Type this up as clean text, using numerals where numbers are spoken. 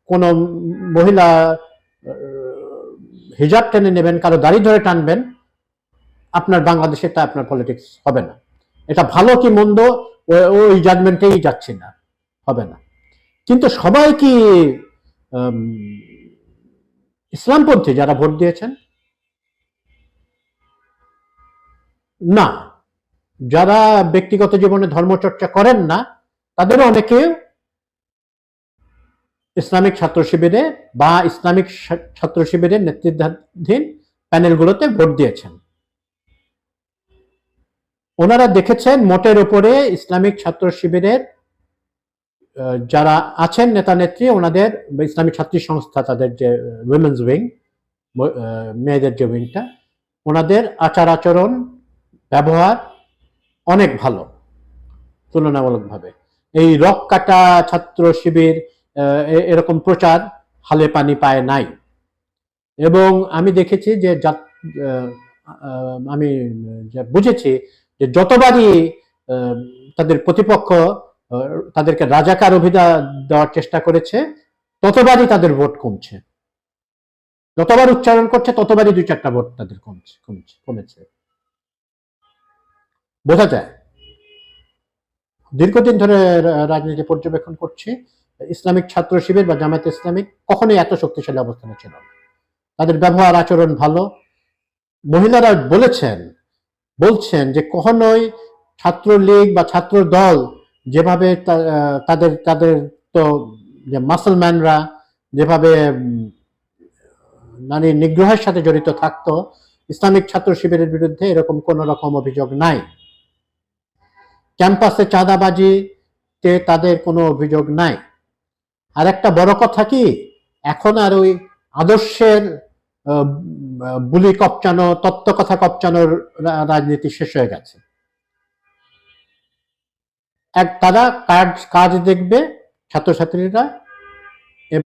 কোন মহিলা হিজাব টেনে নেবেন, কারো দাড়ি ধরে টানবেন, আপনার বাংলাদেশে তা আপনার পলিটিক্স হবে না। এটা ভালো কি মন্দ ওই জাজমেন্টেই যাচ্ছে না, হবে না। কিন্তু সবাই কি ইসলামপন্থী যারা ভোট দিয়েছেন? না। যারা ব্যক্তিগত জীবনে ধর্মচর্চা করেন না তাদেরও অনেকে ইসলামিক ছাত্র শিবিরে বা ইসলামিক ছাত্র শিবিরের নেতৃত্বাধীন প্যানেলগুলোতে ভোট দিয়েছেন। ওনারা দেখেছেন মোটের উপরে ইসলামিক ছাত্র শিবিরের যারা আছেন নেতা নেত্রী, ওনাদের ইসলামিক ছাত্রী সংস্থা, তাদের যে উইমেন্স উইং, মেয়েদের যে উইংটা, ওনাদের আচার আচরণ ব্যবহার অনেক ভালো তুলনামূলকভাবে। এই রক কাটা ছাত্র শিবির এরকম প্রচার হালে পানি পায় নাই। এবং আমি দেখেছি যে আমি বুঝেছি যে যতবারই তাদের প্রতিপক্ষ তাদেরকে রাজাকার অভিধা দেওয়ার চেষ্টা করেছে, ততবারই তাদের ভোট কমছে। যতবার উচ্চারণ করছে ততবারই 2-4টা ভোট তাদের কমেছে। বোঝা যায়। দীর্ঘদিন ধরে রাজনীতি পর্যবেক্ষণ করছি, ইসলামিক ছাত্র শিবির বা জামায়াতে ইসলামী কখনোই এত শক্তিশালী অবস্থানে ছিল না। তাদের ব্যবহার আচরণ ভালো। মহিলারা বলছেন যে কখনোই ছাত্রলীগ বা ছাত্র দল যেভাবে তাদের তো যে মাসলম্যানরা যেভাবে নারী নিগ্রহের সাথে জড়িত থাকতো, ইসলামিক ছাত্র শিবিরের বিরুদ্ধে এরকম কোন রকম অভিযোগ নাই। ক্যাম্পাসে চাঁদাবাজিতে তাদের কোনো অভিযোগ নাই। আর একটা বড় কথা কি, এখন আর ওই আদর্শের বুলি কপচানো, তত্ত্ব কথা কপচানোর রাজনীতি শেষ হয়ে গেছে। তারা কাজ দেখবে ছাত্রছাত্রীরা,